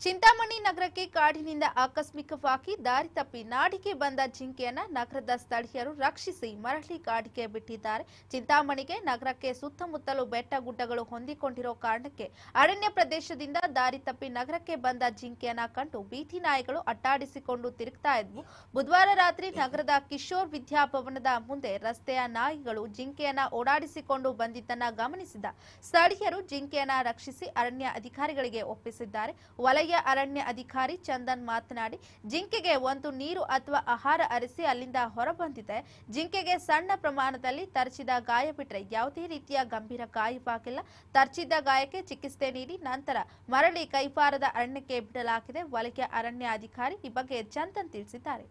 ಚಿಂತಾಮಣಿ ನಗರಕ್ಕೆ ಕಾಡಿನಿಂದ ಆಕಸ್ಮಿಕವಾಗಿ ದಾರಿ ತಪ್ಪಿ ನಾಡಿಗೆ ಬಂದ ಜಿಂಕೆಯನ್ನ ನಗರದ ಸ್ಥಳೀಯರು ರಕ್ಷಿಸಿ ಮರಳಿ ಕಾಡಿಗೆ ಬಿಟ್ಟಿದ್ದಾರೆ. ಚಿಂತಾಮಣಿಗೆ ನಗರಕ್ಕೆ ಸುತ್ತಮುತ್ತಲು ಬೆಟ್ಟ ಗುಡ್ಡಗಳು ಹೊಂದಿಕೊಂಡಿರೋ ಕಾರಣಕ್ಕೆ ಅರಣ್ಯ ಪ್ರದೇಶದಿಂದ ದಾರಿ ತಪ್ಪಿ ನಗರಕ್ಕೆ ಬಂದ ಜಿಂಕೆಯನ್ನ ಕಂಡು ಬೀದಿ ನಾಯಿಗಳು ಅಟ್ಟಾಡಿಸಿಕೊಂಡು ತಿರುಗ್ತಾ ಇದ್ವು. ಬುಧವಾರ ರಾತ್ರಿ ನಗರದ ಕಿಶೋರ್ ವಿದ್ಯಾಭವನದ ಮುಂದೆ ರಸ್ತೆಯ ನಾಯಿಗಳು ಜಿಂಕೆಯನ್ನ ಓಡಾಡಿಸಿಕೊಂಡು ಬಂದಿದ್ದನ್ನ ಗಮನಿಸಿದ ಸ್ಥಳೀಯರು ಜಿಂಕೆಯನ್ನ ರಕ್ಷಿಸಿ ಅರಣ್ಯ ಅಧಿಕಾರಿಗಳಿಗೆ ಒಪ್ಪಿಸಿದ್ದಾರೆ. ವಲಯ ಅರಣ್ಯ ಅಧಿಕಾರಿ ಚಂದನ್ ಮಾತನಾಡಿ, ಜಿಂಕೆಗೆ ಒಂದು ನೀರು ಅಥವಾ ಆಹಾರ ಅರಿಸಿ ಅಲ್ಲಿಂದ ಹೊರಬಂದಿದೆ. ಜಿಂಕೆಗೆ ಸಣ್ಣ ಪ್ರಮಾಣದಲ್ಲಿ ತರಚಿದ ಗಾಯ ಬಿಟ್ಟರೆ ಯಾವುದೇ ರೀತಿಯ ಗಂಭೀರ ಗಾಯವಾಗಿಲ್ಲ. ತರಚಿದ್ದ ಗಾಯಕ್ಕೆ ಚಿಕಿತ್ಸೆ ನೀಡಿ ನಂತರ ಮರಳಿ ಕೈಪಾರದ ಅರಣ್ಯಕ್ಕೆ ಬಿಡಲಾಗಿದೆ. ವಲಯ ಅರಣ್ಯ ಅಧಿಕಾರಿ ಈ ಬಗ್ಗೆ ಚಂದನ್ ತಿಳಿಸಿದ್ದಾರೆ.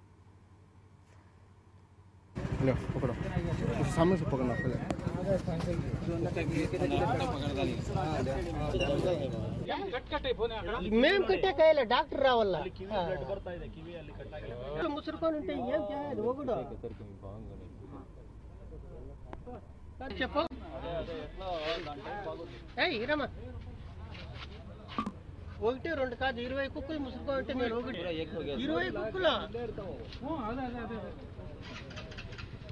ಮೇಮ್ ಕಟ್ಟೆ ಕೈಯಲ್ಲ ಡಾಕ್ಟರ್ ರಾವಲ್ಲ ಮುಸುರ್ಕೊಂಡು ಹೋಗುಡು ఇరమ్మ ఒకటి రెండు కాదు 20 కుక్కలు ముసురుకుంటే నేను ఒకటి 20 కుక్కలు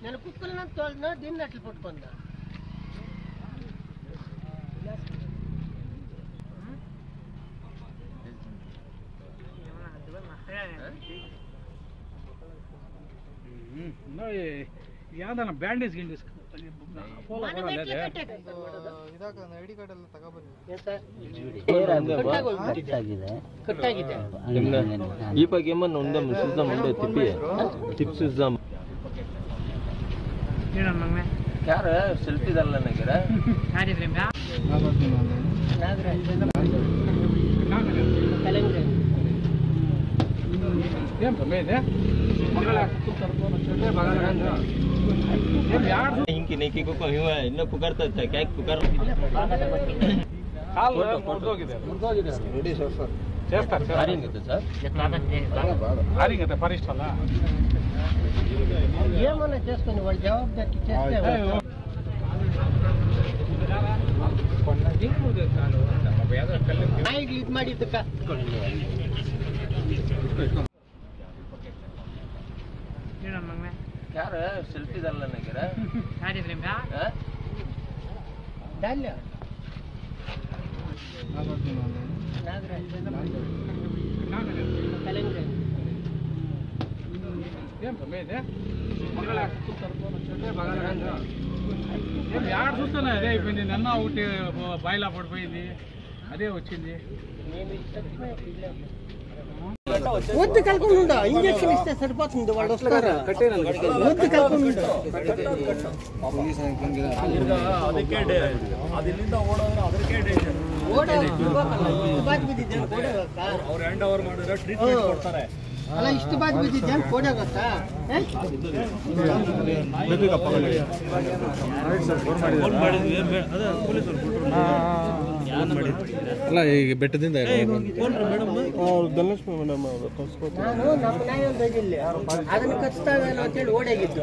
నేను కుక్కలను తోలినా దీన్ని అట్లా పట్టుకుందా ಯಾವ್ದಾನ ಬ್ಯಾಂಡೇಜ್ ಗಿಂಡೇಜ್ ಈ ಬಗ್ಗೆ ಒಂದೇ ಸುಲ್ತಾನ್ ಮುಂದೆ ಟಿಪ್ಸ್ ಯಾರ ಸೆಲ್ಫಿ ಇದಲ್ಲ ನನಗೆ ఇంకి నీకు ಇನ್ನೂ ಕುಕ್ಕರ್ತ ಕ್ಯಾಕ್ ಕುಕ್ಕರ್ రెడీ చేస్తారు సార్ పరిష్ట అలా ఏమన్నా చేసుకుని వాళ్ళు జవాబుదారి చేస్తే ನಾಯಿಗೆ ಇದು ಮಾಡಿದ್ದಕ್ಕ ಯಾರ ಸೆಲ್ಫಿ ಇದಲ್ಲ ನನಗೆ ದಾಲ್ಯ యాడ్ చూస్తానే అదే అయిపోయింది. నన్న ఒకటి బాయిలా పడిపోయింది, అదే వచ్చింది. ఒత్తి కలుపుకుండా ఇంజక్షన్ ఇస్తే సరిపోతుంది. వాళ్ళు వస్తారు ఒత్తి కలుపుకుండా ಅಲ್ಲ ಇಷ್ಟು ಬಾದ್ ಬಿದ್ದಿದ್ದೆ ಅಂತ ಕೋಡೆ ಗೊತ್ತಾ ಅಲ್ಲ ಈಗ ಬೆಟ್ಟದಿಂದ ಧನಲಕ್ಷ್ಮಿ ಮೇಡಮ್ ನಾನು ನಮ್ಮ ನ್ಯಾಯದಲ್ಲಿ ಅದನ್ನು ಕಚ್ತಾವೆ ಅಂತೇಳಿ ಓಡಾಗಿದ್ದು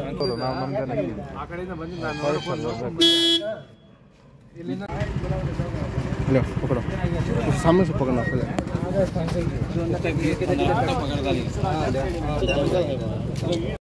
सामने से पकड़ना